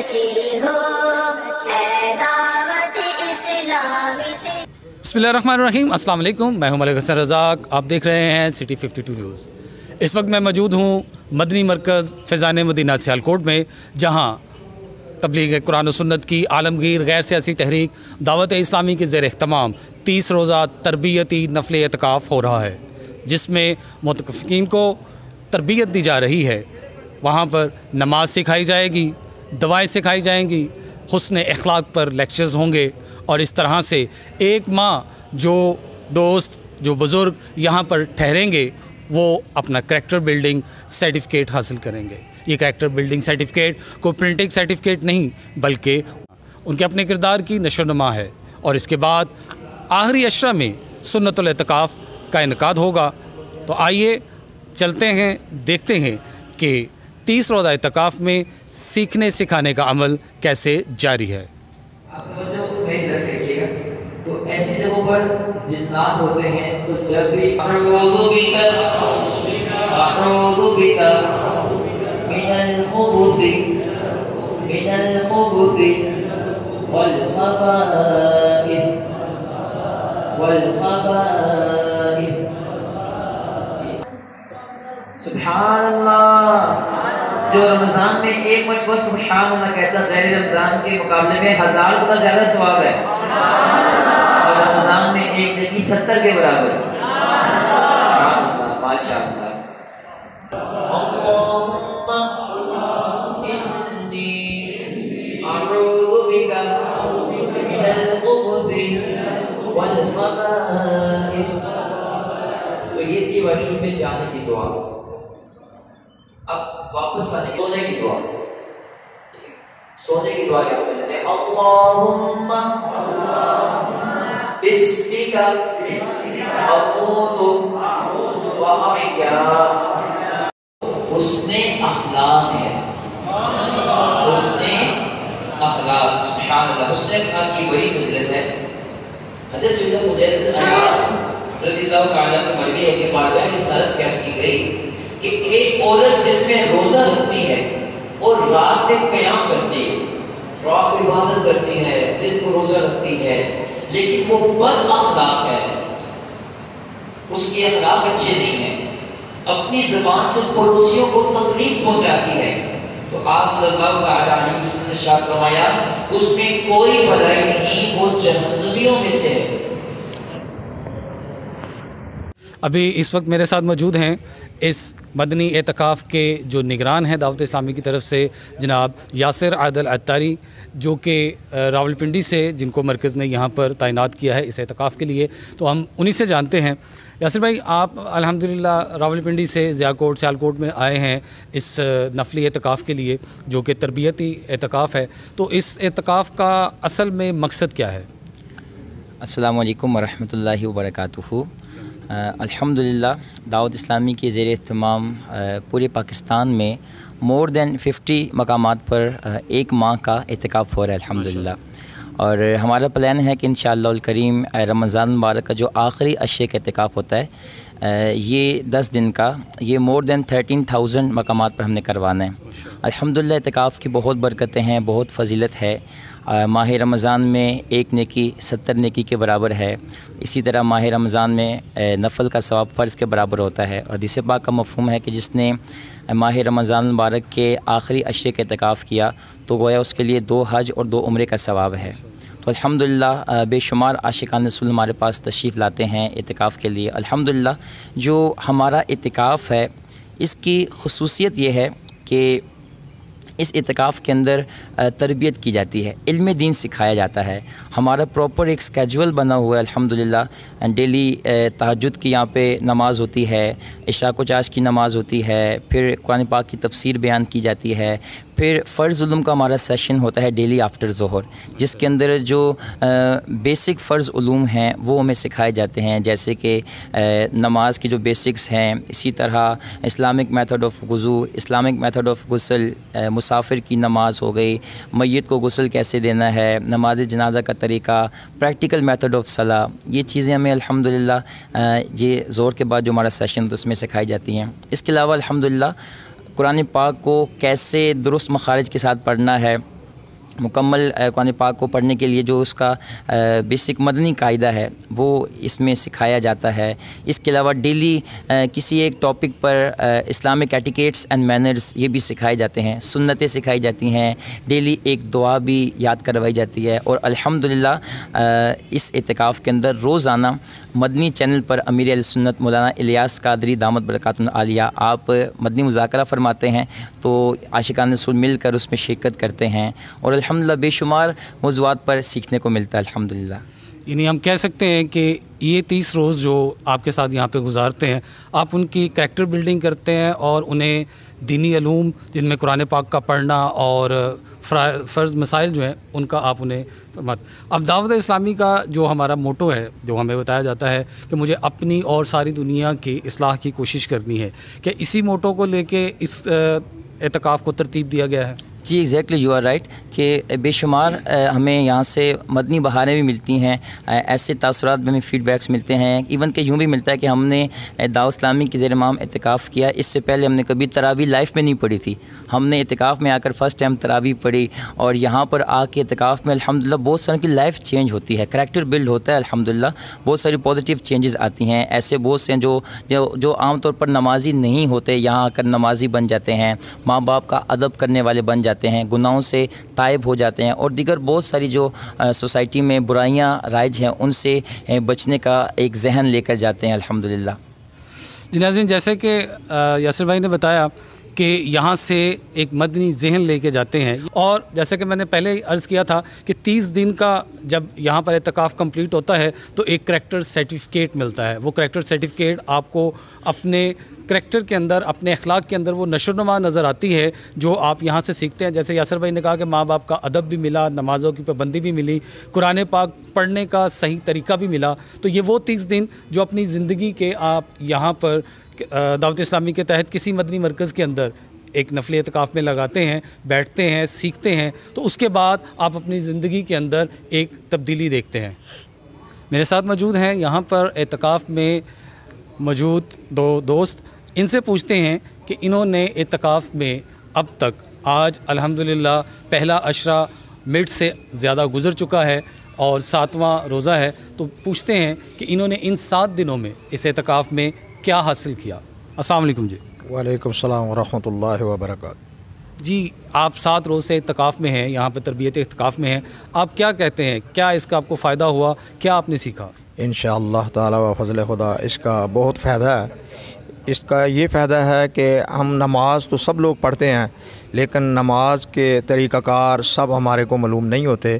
سچی ہو اے دعوت اسلامی بسم اللہ الرحمن الرحیم، السلام علیکم۔ میں ہوں ملک حسن رزاق، آپ دیکھ رہے ہیں سٹی 52 نیوز۔ اس وقت میں موجود ہوں مدنی مرکز فیضان مدینہ سیالکوٹ میں، جہاں تبلیغ قرآن و سنت کی عالمگیر غیر سیاسی تحریک دعوت اسلامی کے زیر اہتمام 30 روزہ تربیتی نفل اعتکاف ہو رہا ہے، جس میں معتکفین کو تربیت دی جا رہی ہے۔ وہاں پر نماز سکھائی جائے گی، دعائیں سکھائی جائیں گی، حسن اخلاق پر لیکچرز ہوں گے، اور اس طرح سے ایک ماہ جو دوست جو بزرگ یہاں پر ٹھہریں گے وہ اپنا کریکٹر بلڈنگ سرٹیفکیٹ حاصل کریں گے۔ یہ کریکٹر بلڈنگ سرٹیفکیٹ کوئی پرنٹنگ سرٹیفکیٹ نہیں، بلکہ ان کے اپنے کردار کی نشو و نما ہے۔ اور اس کے بعد آخری عشرہ میں سنت الاعتکاف کا انعقاد ہوگا۔ تو آئیے چلتے ہیں، دیکھتے ہیں کہ 30 روزہ اعتکاف میں سیکھنے سکھانے کا عمل کیسے جاری ہے۔ تو ایسی جگہوں پر جنات ہوتے ہیں، تو جب بھی من الخبث والخبائث سبحان اللہ۔ جو رمضان میں ایک مرتبہ سبحان اللہ کہتا غیر رمضان کے مقابلے میں 1000 گنا زیادہ ثواب ہے، اور رمضان میں ایک نیکی 70 کے برابر ہے۔ سبحان اللہ، ماشاء اللہ۔ اللہم انی اعوذ بک من الخبث والخبائث۔ تو یہ تھی واش روم میں جانے کی دعا۔ اب واپس آنے کی سونے کی دعا، سونے کی دعا کیا کرتے ہیں؟ اللہم بسمک اموت و احیا۔ حسن اخلاق ہے، حسن اخلاق، سبحان اللہ۔ حسن اخلاق کی بڑی فضیلت ہے۔ حضرت سیدنا حسین بن علی رضی اللہ تعالیٰ عنہ مروی ہے کہ بارگاہ رسالت پیش کی گئی کہ ایک عورت دن میں روزہ رکھتی ہے اور رات میں قیام کرتی ہے، رات کو عبادت کرتی ہے، دن کو روزہ رکھتی ہے، لیکن وہ بد اخلاق ہے، اس کے اخلاق اچھے نہیں ہیں، اپنی زبان سے پڑوسیوں کو تکلیف پہنچاتی ہے، تو آپ صلی اللہ علیہ وسلم نے ارشاد فرمایا اس میں کوئی بھلائی نہیں، وہ جہنمیوں میں سے ہے۔ ابھی اس وقت میرے ساتھ موجود ہیں اس مدنی اعتکاف کے جو نگران ہیں دعوت اسلامی کی طرف سے، جناب یاسر عادل عطاری، جو کہ راولپنڈی سے، جن کو مرکز نے یہاں پر تعینات کیا ہے اس اعتکاف کے لیے۔ تو ہم انہی سے جانتے ہیں۔ یاسر بھائی، آپ الحمدللہ راولپنڈی سے سیالکوٹ میں آئے ہیں اس نفلی اعتکاف کے لیے، جو کہ تربیتی اعتکاف ہے۔ تو اس اعتکاف کا اصل میں مقصد کیا ہے؟ السلام علیکم ورحمۃ اللہ وبرکاتہ۔ الحمدللہ دعوت اسلامی کے زیر اہتمام پورے پاکستان میں مور دین 50 مقامات پر ایک ماہ کا اعتکاف ہو رہا ہے الحمدللہ، اور ہمارا پلان ہے کہ انشاءاللہ الکریم رمضان مبارک کا جو آخری عشرے کا اعتکاف ہوتا ہے یہ 10 دن کا، یہ مور دین 13,000 مقامات پر ہم نے کروانا ہے۔ الحمدللہ اعتکاف کی بہت برکتیں ہیں، بہت فضیلت ہے۔ ماہ رمضان میں ایک نیکی 70 نیکی کے برابر ہے۔ اسی طرح ماہ رمضان میں نفل کا ثواب فرض کے برابر ہوتا ہے، اور حدیث پاک کا مفہوم ہے کہ جس نے ماہ رمضان مبارک کے آخری عشرے کا اعتکاف کیا تو گویا اس کے لیے 2 حج اور 2 عمرے کا ثواب ہے۔ تو الحمدللہ بے شمار عاشقان رسول ہمارے پاس تشریف لاتے ہیں اعتکاف کے لیے۔ الحمدللہ جو ہمارا اعتکاف ہے اس کی خصوصیت یہ ہے کہ اس اعتکاف کے اندر تربیت کی جاتی ہے، علم دین سکھایا جاتا ہے۔ ہمارا پراپر ایک اسکیجول بنا ہوا ہے الحمدللہ۔ ڈیلی تہجد کی یہاں پہ نماز ہوتی ہے، اشراق و چاش کی نماز ہوتی ہے، پھر قرآن پاک کی تفسیر بیان کی جاتی ہے، پھر فرض علوم کا ہمارا سیشن ہوتا ہے ڈیلی آفٹر ظہر، جس کے اندر جو بیسک فرض علوم ہیں وہ ہمیں سکھائے جاتے ہیں، جیسے کہ نماز کی جو بیسکس ہیں، اسی طرح اسلامک میتھڈ آف وضو، اسلامک میتھڈ آف غسل، مسافر کی نماز ہو گئی، میت کو غسل کیسے دینا ہے، نماز جنازہ کا طریقہ، پریکٹیکل میتھڈ آف صلاح، یہ چیزیں ہمیں الحمدللہ یہ زور کے بعد جو ہمارا سیشن تو اس میں سکھائی جاتی ہیں۔ اس کے علاوہ الحمدللہ قرآن پاک کو کیسے درست مخارج کے ساتھ پڑھنا ہے، मुकम्मल कुरान पाक को पढ़ने के लिए जो उसका बेसिक मदनी कायदा है वो इसमें सिखाया जाता है। इसके अलावा डेली किसी एक टॉपिक पर इस्लामिक एटिकेट्स एंड मैनर्स ये भी सिखाए जाते हैं, सुन्नतें सिखाई जाती हैं, डेली एक दुआ भी याद करवाई जाती है। और अल्हम्दुलिल्लाह इस इतिकाफ़ के अंदर रोज़ाना मदनी चैनल पर अमीर अहले सुन्नत मौलाना इलियास कादरी दामत बरकातुहुल आलिया आप मदनी मुज़ाकरा फरमाते हैं, तो आशिकान रसूल मिलकर उसमें शिरकत करते हैं और अल्हम्दुलिल्लाह बेशुमार मौज़ूआत पर सीखने को मिलता है अल्हम्दुलिल्लाह। यानी हम कह सकते हैं कि ये 30 रोज़ जो आपके साथ यहाँ पे गुजारते हैं, आप उनकी कैरेक्टर बिल्डिंग करते हैं और उन्हें दीनी अलूम जिनमें कुरान पाक का पढ़ना और फ़र्ज़ मसाइल जो हैं उनका आप उन्हें अब दावत इस्लामी का जो हमारा मोटो है, जो हमें बताया जाता है कि मुझे अपनी और सारी दुनिया की इस्लाह की कोशिश करनी है, क्या इसी मोटो को लेके इस एतकाफ़ को तरतीब दिया गया है? जी एग्जैक्टली यू आर राइट कि बेशुमार हमें यहाँ से मदनी बहारें भी मिलती हैं, ऐसे तासुरात में हमें फ़ीडबैक्स मिलते हैं, इवन कि यूँ भी मिलता है कि हमने दावत इस्लामी के ज़ेर इमाम इत्तिकाफ़ किया, इससे पहले हमने कभी तरावी लाइफ में नहीं पढ़ी थी। हमने इत्तिकाफ़ में आकर फ़र्स्ट टाइम तरावी पढ़ी और यहाँ पर आके इत्तिकाफ़ में अल्हम्दुलिल्लाह बहुत सारों की लाइफ चेंज होती है, करैक्टर बिल्ड होता है अल्हम्दुलिल्लाह, बहुत सारी पॉजिटिव चेंजेस आती हैं। ऐसे बहुत से जो आम तौर पर नमाजी नहीं होते यहाँ आकर नमाजी बन जाते हैं, माँ बाप का अदब करने वाले बन जाते हैं, गुनाहों से ताइब हो जाते हैं और दीगर बहुत सारी जो सोसाइटी में बुराइयां राइज हैं उनसे बचने का एक जहन लेकर जाते हैं अल्हम्दुलिल्लाह। जी नाज़रीन, जैसे कि यासिर भाई ने बताया कि यहाँ से एक मदनी जहन लेके जाते हैं और जैसे कि मैंने पहले अर्ज़ किया था कि 30 दिन का जब यहाँ पर एतकाफ़ कंप्लीट होता है तो एक करैक्टर सर्टिफिकेट मिलता है। वो करैक्टर सर्टिफिकेट आपको अपने करैक्टर के अंदर, अपने अखलाक के अंदर वो नशोनुमा नज़र आती है जो आप यहाँ से सीखते हैं। जैसे यासिर भाई ने कहा कि माँ बाप का अदब भी मिला, नमाज़ों की पाबंदी भी मिली, कुरान पाक पढ़ने का सही तरीका भी मिला। तो ये वो 30 दिन जो अपनी ज़िंदगी के आप यहाँ पर दावत इस्लामी के तहत किसी मदनी मरकज़ के अंदर एक नफली एतकाफ़ में लगाते हैं, बैठते हैं, सीखते हैं, तो उसके बाद आप अपनी ज़िंदगी के अंदर एक तब्दीली देखते हैं। मेरे साथ मौजूद हैं यहाँ पर एतकाफ़ में मौजूद दो दोस्त, इनसे पूछते हैं कि इन्होंने एतकाफ़ में अब तक आज अल्हम्दुलिल्लाह पहला अशरा मिनट से ज़्यादा गुज़र चुका है और 7वां रोज़ा है, तो पूछते हैं कि इन्होंने इन 7 दिनों में इस एतकाफ़ में क्या हासिल किया। अस्सलाम वालेकुम जी। वालेकुम सलाम व रहमतुल्लाहि व बरकातहू। जी, आप 7 रोज़ से इत्तिकाफ़ में हैं, यहाँ पर तरबियत इत्तिकाफ़ में हैं, आप क्या कहते हैं, क्या इसका आपको फ़ायदा हुआ, क्या आपने सीखा? इंशाअल्लाह ताला व फज़ल खुदा इसका बहुत फ़ायदा है। इसका ये फ़ायदा है कि हम नमाज तो सब लोग पढ़ते हैं लेकिन नमाज के तरीक़ाकार सब हमारे को मालूम नहीं होते।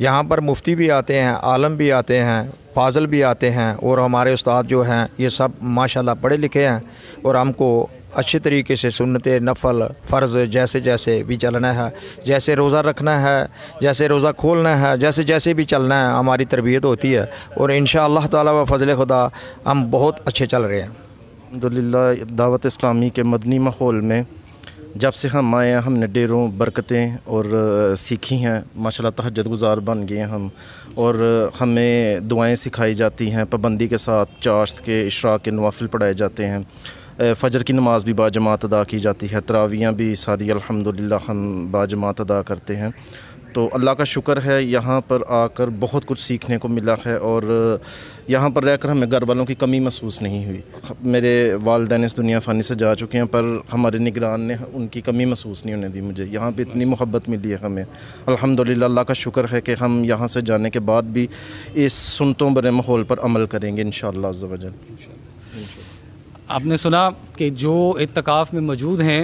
यहाँ पर मुफ्ती भी आते हैं, आलम भी आते हैं, फाज़ल भी आते हैं और हमारे उस्ताद जो हैं ये सब माशाल्लाह पढ़े लिखे हैं और हमको अच्छे तरीके से सुन्नत नफल फ़र्ज़ जैसे जैसे भी चलना है, जैसे रोज़ा रखना है, जैसे रोज़ा खोलना है, जैसे जैसे भी चलना है हमारी तरबियत होती है और इंशाअल्लाह ताला व फज़ल खुदा हम बहुत अच्छे चल रहे हैं। अल्हम्दुलिल्लाह दावत इस्लामी के मदनी माहौल में जब से हम आए हैं हमने ढेरों बरकतें और सीखी हैं, माशाल्लाह तहज्जुद गुज़ार बन गए हैं हम और हमें दुआएं सिखाई जाती हैं, पाबंदी के साथ चाश्त के इशराक के नवाफिल पढ़ाए जाते हैं, फ़जर की नमाज़ भी बाजमात अदा की जाती है, तरावियाँ भी सारी अल्हम्दुलिल्लाह हम बाजमात अदा करते हैं। तो अल्लाह का शुक्र है यहाँ पर आकर बहुत कुछ सीखने को मिला है और यहाँ पर रहकर हमें घर वालों की कमी महसूस नहीं हुई। मेरे वालिदैन इस दुनिया फ़ानी से जा चुके हैं पर हमारे निगरान ने उनकी कमी महसूस नहीं होने दी मुझे। यहाँ पे इतनी मोहब्बत मिली है हमें, अल्हम्दुलिल्लाह। अल्लाह का शुक्र है कि हम यहाँ से जाने के बाद भी इस सुन्नतों भरे माहौल पर अमल करेंगे इंशाअल्लाह अज़्ज़ व जल। आपने सुना कि जो इत्तिकाफ़ में मौजूद हैं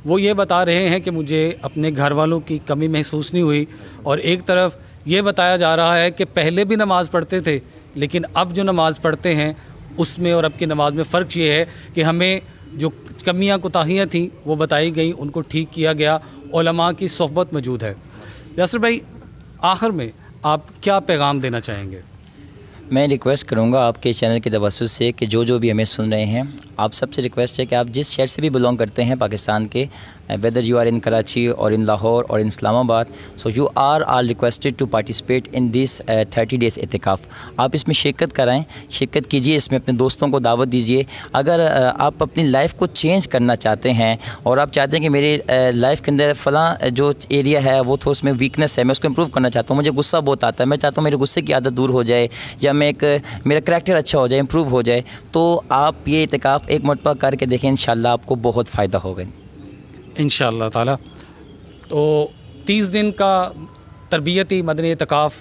वो ये बता रहे हैं कि मुझे अपने घर वालों की कमी महसूस नहीं हुई और एक तरफ ये बताया जा रहा है कि पहले भी नमाज़ पढ़ते थे लेकिन अब जो नमाज़ पढ़ते हैं उसमें और अब की नमाज़ में फ़र्क ये है कि हमें जो कमियां कोताहियां थी वो बताई गई, उनको ठीक किया गया, उलमा की सोहबत मौजूद है। यासिर भाई, आखिर में आप क्या पैगाम देना चाहेंगे? میں ریکویسٹ کروں گا آپ کے چینل کے توسط سے کہ جو بھی ہمیں سن رہے ہیں، آپ سب سے ریکویسٹ ہے کہ آپ جس شہر سے بھی بلونگ کرتے ہیں پاکستان کے، whether you are in Karachi اور ان لاہور اور in Islamabad, so you are all requested to participate in this 30 days اعتکاف. آپ اس میں شرکت کرائیں، شرکت کیجیے، اس میں اپنے دوستوں کو دعوت دیجیے. اگر آپ اپنی لائف کو چینج کرنا چاہتے ہیں اور آپ چاہتے ہیں کہ میری لائف کے اندر فلاں جو ایریا ہے وہ تو اس میں ویکنس ہے، میں اس کو امپروو کرنا چاہتا ہوں، مجھے غصہ بہت آتا ہے، میں چاہتا ہوں میرے غصے کی عادت دور ہو جائے، یا میرا کریکٹر اچھا ہو جائے، امپروو ہو جائے، تو آپ یہ اعتکاف ایک مرتبہ کر کے دیکھیں، انشاءاللہ آپ کو بہت فائدہ ہوگا انشاءاللہ تعالی. تو 30 دن کا تربیتی مدنی اعتکاف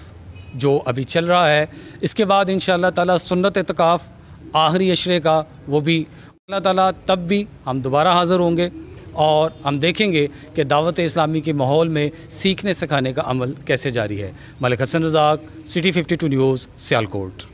جو ابھی چل رہا ہے، اس کے بعد انشاءاللہ تعالی سنت اعتکاف آخری عشرے کا، وہ بھی اللہ تعالیٰ تب بھی ہم دوبارہ حاضر ہوں گے اور ہم دیکھیں گے کہ دعوت اسلامی کے ماحول میں سیکھنے سکھانے کا عمل کیسے جاری ہے. ملک حسن رزاق، City 52 نیوز، سیالکوٹ.